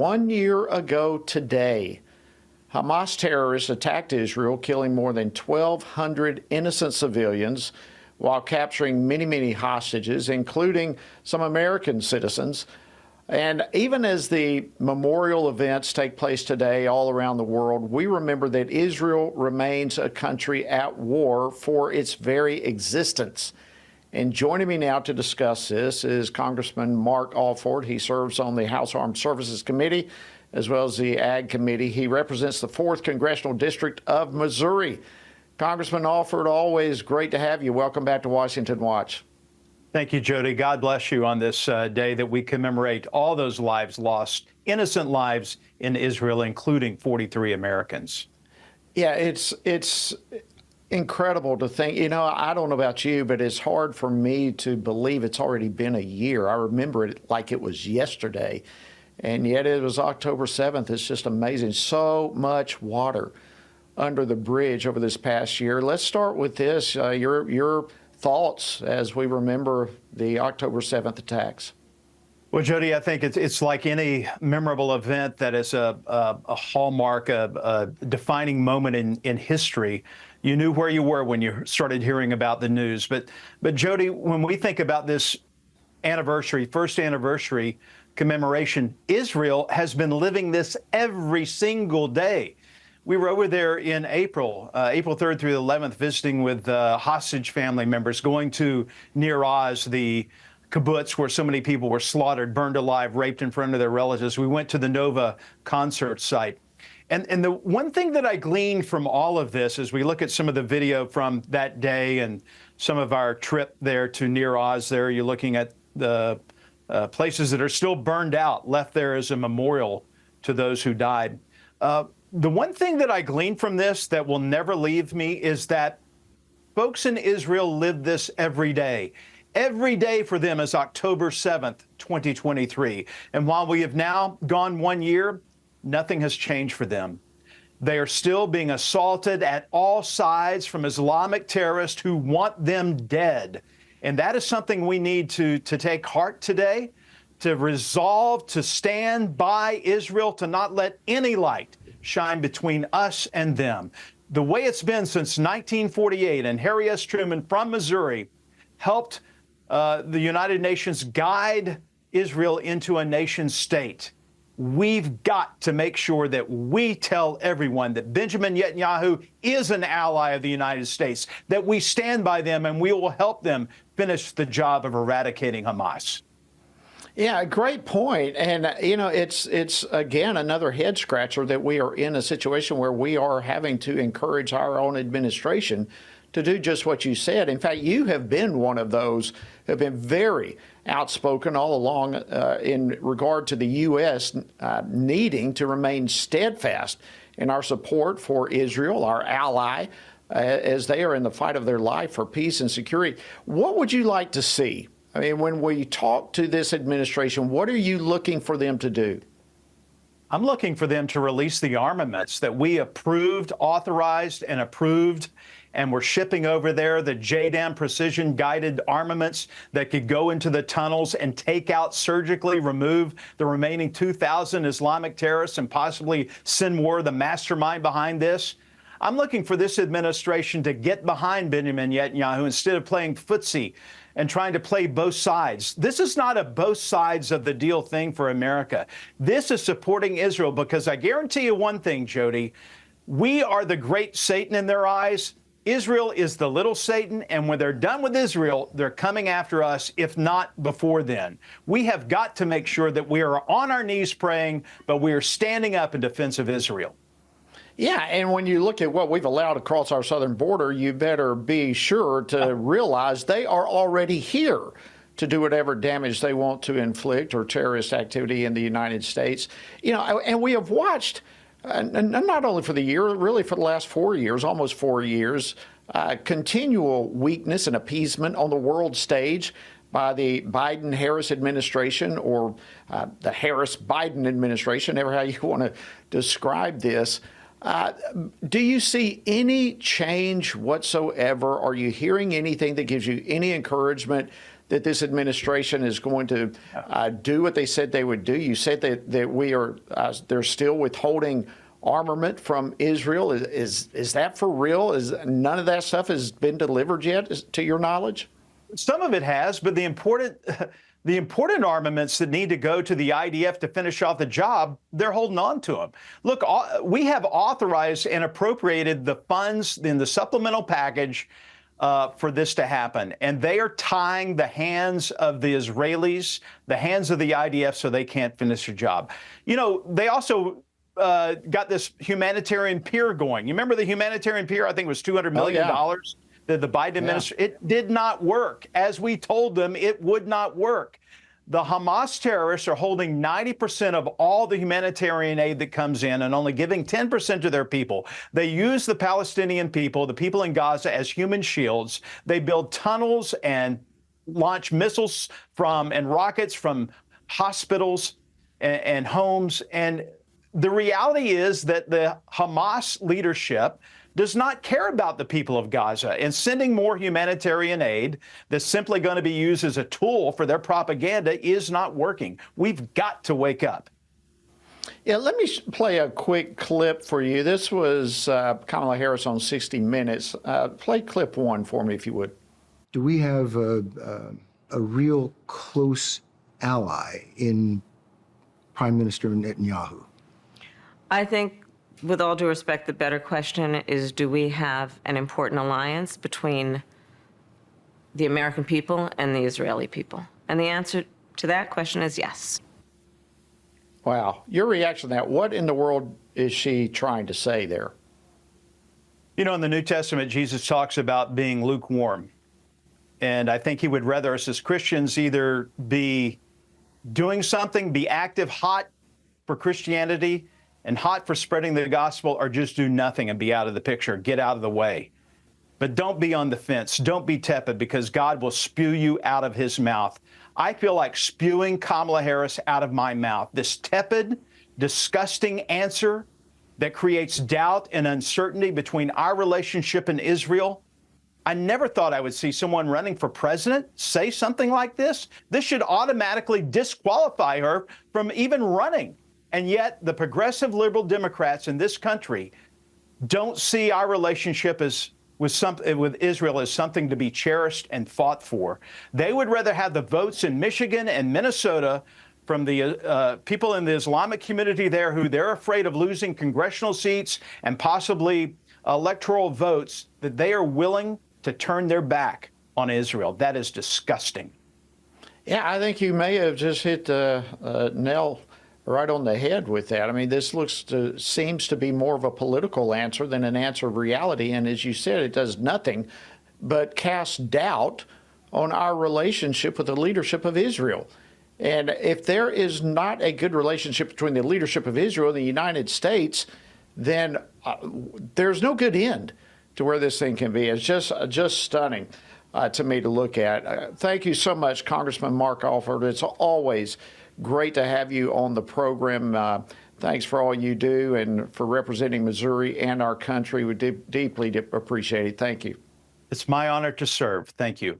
1 year ago today, Hamas terrorists attacked Israel, killing more than 1,200 innocent civilians while capturing many, many hostages, including some American citizens. And even as the memorial events take place today all around the world, we remember that Israel remains a country at war for its very existence. And joining me now to discuss this is Congressman Mark Alford. He serves on the House Armed Services Committee as well as the Ag Committee. He represents the 4th Congressional District of Missouri. Congressman Alford, always great to have you. Welcome back to Washington Watch. Thank you, Jody. God bless you on this day that we commemorate all those lives lost, innocent lives in Israel, including 43 Americans. Yeah, it's incredible to think. You know, I don't know about you, but it's hard for me to believe it's already been a year. I remember it like it was yesterday, and yet it was October 7th. It's just amazing. So much water under the bridge over this past year. Let's start with this. Your thoughts as we remember the October 7th attacks. Well, Jody, I think it's like any memorable event that is a hallmark, a defining moment in history. You knew where you were when you started hearing about the news. But Jody, when we think about this anniversary, first anniversary commemoration, Israel has been living this every single day. We were over there in April 3rd through the 11th, visiting with hostage family members, going to Nir Oz, the kibbutz where so many people were slaughtered, burned alive, raped in front of their relatives. We went to the Nova concert site. And the one thing that I gleaned from all of this as we look at some of the video from that day and some of our trip there to Nir Oz there, you're looking at the places that are still burned out, left there as a memorial to those who died. The one thing that I gleaned from this that will never leave me is that folks in Israel live this every day. Every day for them is October 7th, 2023. And while we have now gone 1 year, nothing has changed for them. They are still being assaulted at all sides from Islamic terrorists who want them dead. And that is something we need to take heart today, to resolve to stand by Israel, to not let any light shine between us and them. The way it's been since 1948, and Harry S. Truman from Missouri helped the United Nations guide Israel into a nation state. We've got to make sure that we tell everyone that Benjamin Netanyahu is an ally of the United States, that we stand by them and we will help them finish the job of eradicating Hamas. Yeah, great point. And, you know, it's again, another head scratcher that we are in a situation where we are having to encourage our own administration to do just what you said. In fact, you have been one of those who have been very outspoken all along in regard to the U.S. Needing to remain steadfast in our support for Israel, our ally, as they are in the fight of their life for peace and security. What would you like to see? I mean, when we talk to this administration, what are you looking for them to do? I'm looking for them to release the armaments that we approved, authorized, and approved, and we're shipping over there, the JDAM precision-guided armaments that could go into the tunnels and take out, surgically remove the remaining 2,000 Islamic terrorists and possibly Sinwar, the mastermind behind this. I'm looking for this administration to get behind Benjamin Netanyahu instead of playing footsie and trying to play both sides. This is not a both sides of the deal thing for America. This is supporting Israel because I guarantee you one thing, Jody, we are the great Satan in their eyes. Israel is the little Satan, and when they're done with Israel, they're coming after us, if not before then. We have got to make sure that we are on our knees praying, but we are standing up in defense of Israel. Yeah, and when you look at what we've allowed across our southern border, you better be sure to realize they are already here to do whatever damage they want to inflict or terrorist activity in the United States. You know, and we have watched, not only for the year, really for the last 4 years, almost 4 years, continual weakness and appeasement on the world stage by the Biden-Harris administration, or the Harris-Biden administration, however how you want to describe this. Do you see any change whatsoever? Are you hearing anything that gives you any encouragement that this administration is going to do what they said they would do. You said that we are they're still withholding armament from Israel. Is that for real? Is none of that stuff has been delivered yet, to your knowledge? Some of it has, but the important armaments that need to go to the IDF to finish off the job, they're holding on to them. Look, we have authorized and appropriated the funds in the supplemental package for this to happen, and they are tying the hands of the Israelis, the hands of the IDF, so they can't finish their job. You know, they also got this humanitarian pier going. You remember the humanitarian pier? I think it was $200 million. Oh, yeah. The Biden administration, it did not work. As we told them, it would not work. The Hamas terrorists are holding 90% of all the humanitarian aid that comes in and only giving 10% to their people. They use the Palestinian people, the people in Gaza, as human shields. They build tunnels and launch missiles and rockets from hospitals and homes. And the reality is that the Hamas leadership does not care about the people of Gaza, and sending more humanitarian aid that's simply going to be used as a tool for their propaganda is not working. We've got to wake up. Yeah, let me play a quick clip for you. This was Kamala Harris on 60 Minutes. Play clip 1 for me, if you would. Do we have a real close ally in Prime Minister Netanyahu? I think, with all due respect, the better question is, do we have an important alliance between the American people and the Israeli people? And the answer to that question is yes. Wow. Your reaction to that, what in the world is she trying to say there? You know, in the New Testament, Jesus talks about being lukewarm. And I think he would rather us as Christians either be doing something, be active, hot for Christianity, and hot for spreading the gospel, or just do nothing and be out of the picture, get out of the way. But don't be on the fence. Don't be tepid, because God will spew you out of his mouth. I feel like spewing Kamala Harris out of my mouth. This tepid, disgusting answer that creates doubt and uncertainty between our relationship and Israel. I never thought I would see someone running for president say something like this. This should automatically disqualify her from even running. And yet the progressive liberal Democrats in this country don't see our relationship with Israel as something to be cherished and fought for. They would rather have the votes in Michigan and Minnesota from the people in the Islamic community there, who they're afraid of losing congressional seats and possibly electoral votes, that they are willing to turn their back on Israel. That is disgusting. Yeah, I think you may have just hit the nail right on the head with that. I mean, this seems to be more of a political answer than an answer of reality. And as you said, it does nothing but cast doubt on our relationship with the leadership of Israel. And if there is not a good relationship between the leadership of Israel and the United States, then there's no good end to where this thing can be. It's just stunning to me to look at. Thank you so much, Congressman Mark Alford. It's always great to have you on the program. Thanks for all you do and for representing Missouri and our country. We deeply appreciate it. Thank you. It's my honor to serve. Thank you.